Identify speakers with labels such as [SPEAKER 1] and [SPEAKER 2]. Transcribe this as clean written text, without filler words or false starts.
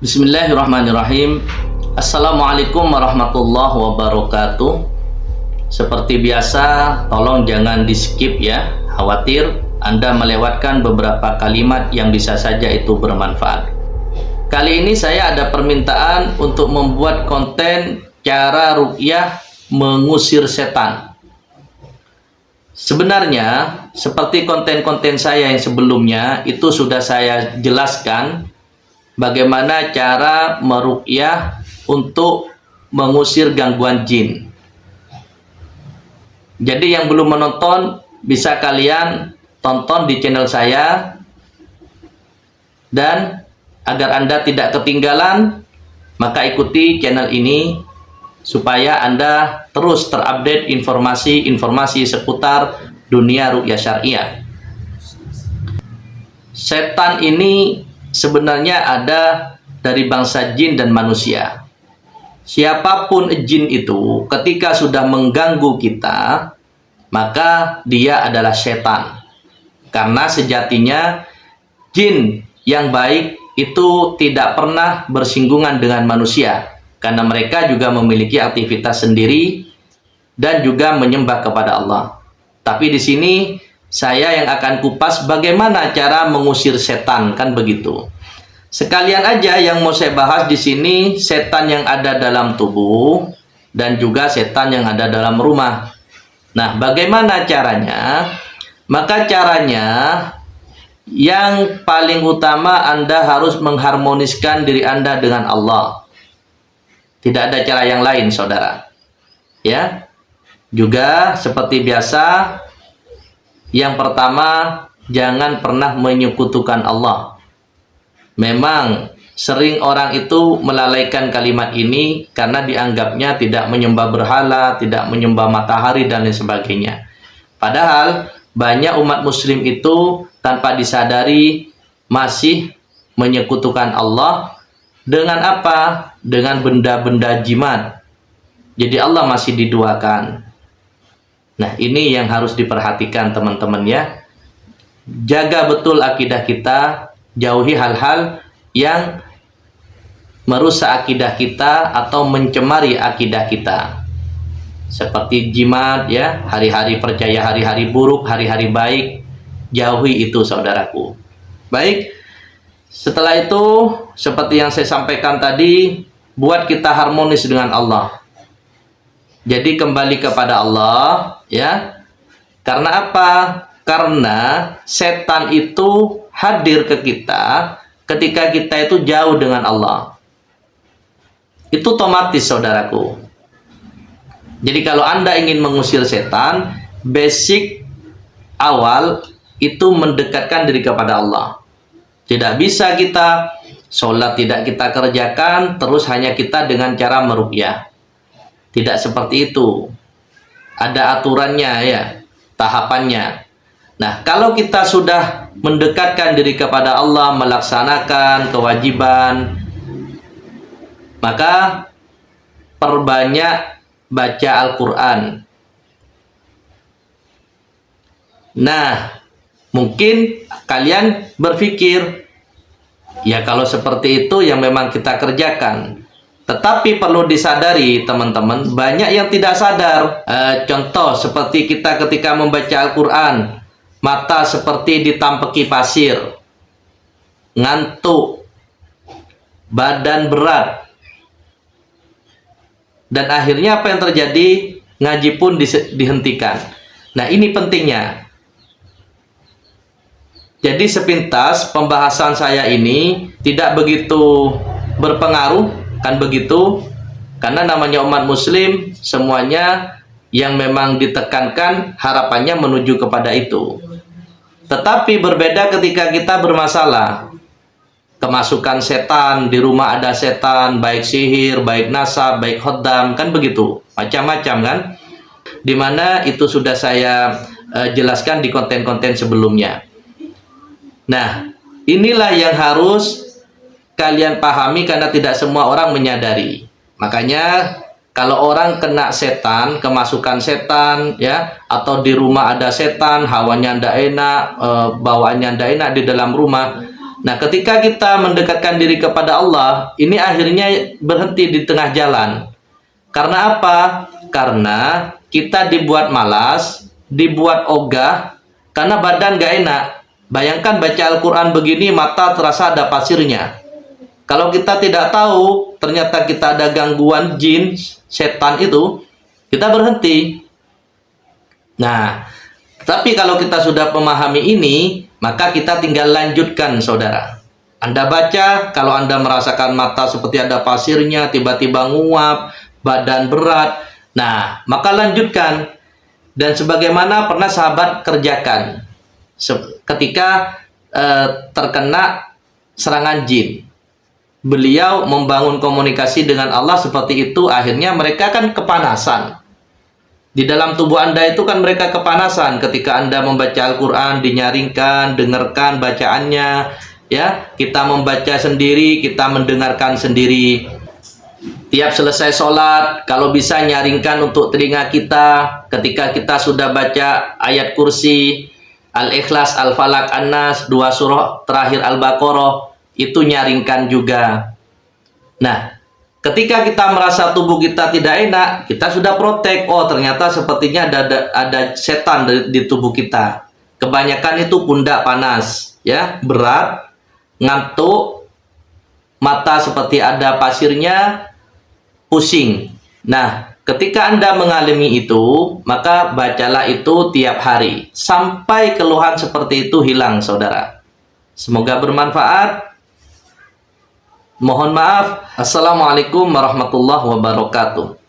[SPEAKER 1] Bismillahirrahmanirrahim. Assalamualaikum warahmatullahi wabarakatuh. Seperti biasa, tolong jangan di skip ya. Khawatir Anda melewatkan beberapa kalimat yang bisa saja itu bermanfaat. Kali ini saya ada permintaan untuk membuat konten cara ruqyah mengusir setan. Sebenarnya seperti konten-konten saya yang sebelumnya itu sudah saya jelaskan bagaimana cara meruqyah untuk mengusir gangguan jin. Jadi yang belum menonton bisa kalian tonton di channel saya, dan agar Anda tidak ketinggalan maka ikuti channel ini supaya Anda terus terupdate informasi-informasi seputar dunia ruqyah syariah. Setan ini sebenarnya ada dari bangsa jin dan manusia. Siapapun jin itu ketika sudah mengganggu kita, maka dia adalah setan. Karena sejatinya jin yang baik itu tidak pernah bersinggungan dengan manusia, karena mereka juga memiliki aktivitas sendiri dan juga menyembah kepada Allah. Tapi di sini saya yang akan kupas bagaimana cara mengusir setan, kan begitu. Sekalian aja yang mau saya bahas di sini setan yang ada dalam tubuh dan juga setan yang ada dalam rumah. Nah, bagaimana caranya? Maka caranya yang paling utama Anda harus mengharmoniskan diri Anda dengan Allah. Tidak ada cara yang lain, saudara. Ya. Juga seperti biasa, yang pertama, jangan pernah menyekutukan Allah. Memang sering orang itu melalaikan kalimat ini karena dianggapnya tidak menyembah berhala, tidak menyembah matahari dan lain sebagainya. Padahal banyak umat muslim itu tanpa disadari masih menyekutukan Allah dengan apa? Dengan benda-benda jimat. Jadi Allah masih diduakan. Nah, ini yang harus diperhatikan teman-teman ya. Jaga betul akidah kita, jauhi hal-hal yang merusak akidah kita atau mencemari akidah kita. Seperti jimat ya, hari-hari percaya hari-hari buruk, hari-hari baik, jauhi itu saudaraku. Baik, setelah itu seperti yang saya sampaikan tadi, buat kita harmonis dengan Allah. Jadi kembali kepada Allah ya. Karena apa? Karena setan itu hadir ke kita ketika kita itu jauh dengan Allah. Itu otomatis saudaraku. Jadi kalau Anda ingin mengusir setan, basic awal itu mendekatkan diri kepada Allah. Tidak bisa kita sholat tidak kita kerjakan terus hanya kita dengan cara meruqyah. Tidak seperti itu. Ada aturannya ya, tahapannya. Nah, kalau kita sudah mendekatkan diri kepada Allah, melaksanakan kewajiban, maka perbanyak baca Al-Quran. Nah, mungkin kalian berpikir, ya kalau seperti itu yang memang kita kerjakan. Tetapi perlu disadari teman-teman, banyak yang tidak sadar. Contoh seperti kita ketika membaca Al-Quran, mata seperti ditampeki pasir, ngantuk, badan berat, dan akhirnya apa yang terjadi? Ngaji pun dihentikan. Nah, ini pentingnya. Jadi sepintas pembahasan saya ini tidak begitu berpengaruh, kan begitu? Karena namanya umat muslim, semuanya yang memang ditekankan harapannya menuju kepada itu. Tetapi berbeda ketika kita bermasalah. Kemasukan setan, di rumah ada setan, baik sihir, baik nasab, baik khodam, kan begitu. Macam-macam kan? Dimana itu sudah saya jelaskan di konten-konten sebelumnya. Nah, inilah yang harus kalian pahami karena tidak semua orang menyadari. Makanya kalau orang kena setan, kemasukan setan ya, atau di rumah ada setan, hawanya ndak enak, bawaannya ndak enak di dalam rumah, Nah, ketika kita mendekatkan diri kepada Allah, ini akhirnya berhenti di tengah jalan. Karena apa? Karena kita dibuat malas, dibuat ogah, karena badan gak enak. Bayangkan baca Al-Quran begini, mata terasa ada pasirnya. Kalau kita tidak tahu, ternyata kita ada gangguan jin, setan itu, kita berhenti. Nah, tapi kalau kita sudah memahami ini, maka kita tinggal lanjutkan, saudara. Anda baca, kalau Anda merasakan mata seperti ada pasirnya, tiba-tiba nguap, badan berat, nah, maka lanjutkan. Dan sebagaimana pernah sahabat kerjakan ketika terkena serangan jin. Beliau membangun komunikasi dengan Allah seperti itu, akhirnya mereka kan kepanasan. Di dalam tubuh Anda itu kan mereka kepanasan ketika Anda membaca Al-Quran, dinyaringkan, dengarkan bacaannya, ya. Kita membaca sendiri, kita mendengarkan sendiri. Tiap selesai sholat, kalau bisa nyaringkan untuk telinga kita ketika kita sudah baca ayat kursi, Al-Ikhlas, Al-Falaq, An-Nas, 2 surah terakhir Al-Baqarah, itu nyaringkan juga. Nah, ketika kita merasa tubuh kita tidak enak, kita sudah protek. Oh, ternyata sepertinya ada setan di tubuh kita. Kebanyakan itu pundak panas, ya, berat, ngantuk, mata seperti ada pasirnya, pusing. Nah, ketika Anda mengalami itu, maka bacalah itu tiap hari sampai keluhan seperti itu hilang, saudara. Semoga bermanfaat. Mohon maaf. Assalamualaikum warahmatullahi wabarakatuh.